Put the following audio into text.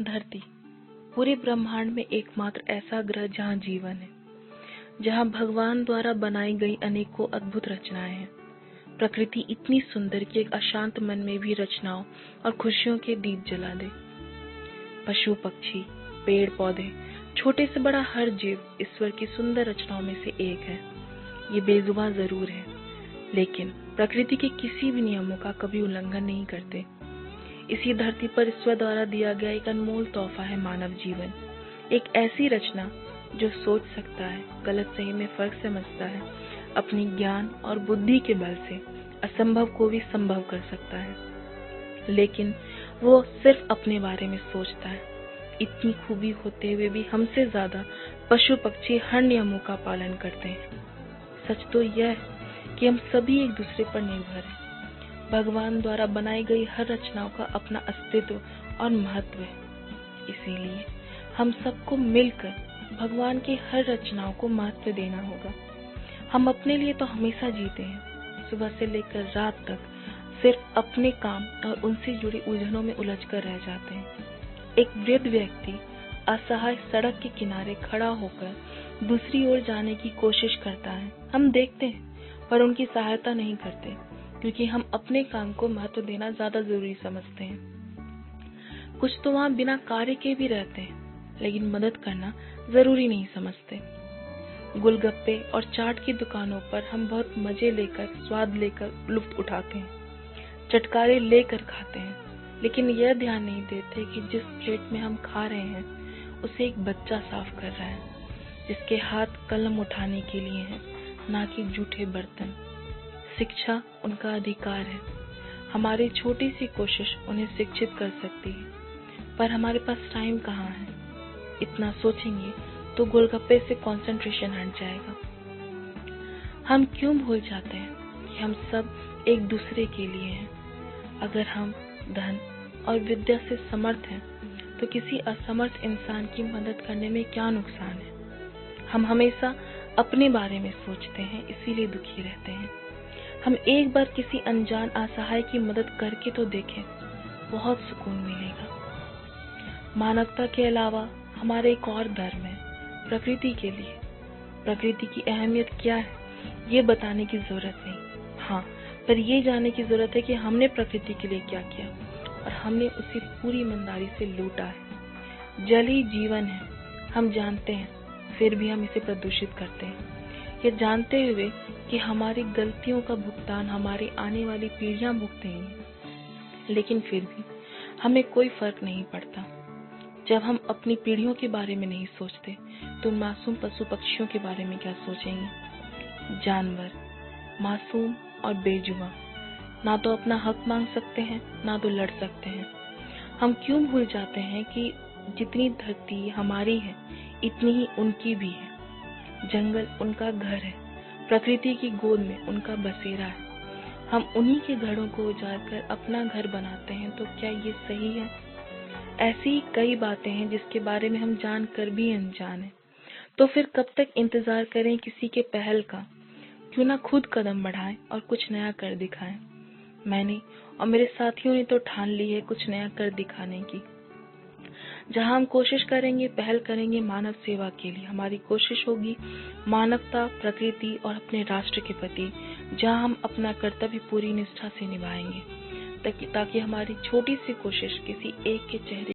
धरती पूरे ब्रह्मांड में एकमात्र ऐसा ग्रह जहाँ जीवन है, जहाँ भगवान द्वारा बनाई गई अनेकों अद्भुत रचनाएं हैं। प्रकृति इतनी सुंदर कि एक अशांत मन में भी रचनाओं और खुशियों के दीप जला दे। पशु पक्षी, पेड़ पौधे, छोटे से बड़ा हर जीव ईश्वर की सुंदर रचनाओं में से एक है। ये बेजुबां जरूर है, लेकिन प्रकृति के किसी भी नियमों का कभी उल्लंघन नहीं करते। इसी धरती पर ईश्वर द्वारा दिया गया एक अनमोल तोहफा है मानव जीवन, एक ऐसी रचना जो सोच सकता है, गलत सही में फर्क समझता है, अपनी ज्ञान और बुद्धि के बल से असंभव को भी संभव कर सकता है, लेकिन वो सिर्फ अपने बारे में सोचता है। इतनी खूबी होते हुए भी हमसे ज्यादा पशु पक्षी हर नियमों का पालन करते हैं। सच तो यह है कि हम सभी एक दूसरे पर निर्भर हैं। भगवान द्वारा बनाई गई हर रचनाओं का अपना अस्तित्व और महत्व है। इसीलिए हम सबको मिलकर भगवान की हर रचनाओं को महत्व देना होगा। हम अपने लिए तो हमेशा जीते हैं, सुबह से लेकर रात तक सिर्फ अपने काम और उनसे जुड़ी उलझनों में उलझकर रह जाते हैं। एक वृद्ध व्यक्ति असहाय सड़क के किनारे खड़ा होकर दूसरी ओर जाने की कोशिश करता है। हम देखते हैं पर उनकी सहायता नहीं करते, क्योंकि हम अपने काम को महत्व देना ज्यादा जरूरी समझते हैं। कुछ तो वहाँ बिना कार्य के भी रहते हैं, लेकिन मदद करना जरूरी नहीं समझते। गोलगप्पे और चाट की दुकानों पर हम बहुत मजे लेकर, स्वाद लेकर लुत्फ उठाते हैं, चटकारे लेकर खाते हैं, लेकिन यह ध्यान नहीं देते कि जिस प्लेट में हम खा रहे हैं उसे एक बच्चा साफ कर रहा है, जिसके हाथ कलम उठाने के लिए हैं, ना कि जूठे बर्तन। शिक्षा उनका अधिकार है। हमारी छोटी सी कोशिश उन्हें शिक्षित कर सकती है, पर हमारे पास टाइम कहाँ है। इतना सोचेंगे तो गोलगप्पे से कंसंट्रेशन हट जाएगा। हम क्यों भूल जाते हैं कि हम सब एक दूसरे के लिए हैं। अगर हम धन और विद्या से समर्थ हैं, तो किसी असमर्थ इंसान की मदद करने में क्या नुकसान है। हम हमेशा अपने बारे में सोचते हैं, इसीलिए दुखी रहते हैं। हम एक बार किसी अनजान असहाय की मदद करके तो देखें, बहुत सुकून मिलेगा। मानवता के अलावा हमारे एक और धर्म है, प्रकृति के लिए। प्रकृति की अहमियत क्या है ये बताने की जरूरत नहीं, हाँ, पर ये जानने की जरूरत है कि हमने प्रकृति के लिए क्या किया और हमने उसे पूरी ईमानदारी से लूटा है। जल ही जीवन है, हम जानते हैं, फिर भी हम इसे प्रदूषित करते हैं। ये जानते हुए कि हमारी गलतियों का भुगतान हमारी आने वाली पीढ़ियां भुगतेंगी, लेकिन फिर भी हमें कोई फर्क नहीं पड़ता। जब हम अपनी पीढ़ियों के बारे में नहीं सोचते, तो मासूम पशु पक्षियों के बारे में क्या सोचेंगे। जानवर मासूम और बेजुबां, ना तो अपना हक मांग सकते हैं, ना तो लड़ सकते हैं। हम क्यों भूल जाते हैं कि जितनी धरती हमारी है, इतनी ही उनकी भी है। जंगल उनका घर है, प्रकृति की गोद में उनका बसेरा है। हम उन्हीं के घरों को उजाड़ कर अपना घर बनाते हैं, तो क्या ये सही है। ऐसी ही कई बातें हैं जिसके बारे में हम जानकर भी अनजान हैं। तो फिर कब तक इंतजार करें किसी के पहल का। क्यों ना खुद कदम बढ़ाएं और कुछ नया कर दिखाएं। मैंने और मेरे साथियों ने तो ठान ली है कुछ नया कर दिखाने की। जहां हम कोशिश करेंगे, पहल करेंगे मानव सेवा के लिए, हमारी कोशिश होगी मानवता, प्रकृति और अपने राष्ट्र के प्रति, जहां हम अपना कर्तव्य पूरी निष्ठा से निभाएंगे, ताकि हमारी छोटी सी कोशिश किसी एक के चेहरे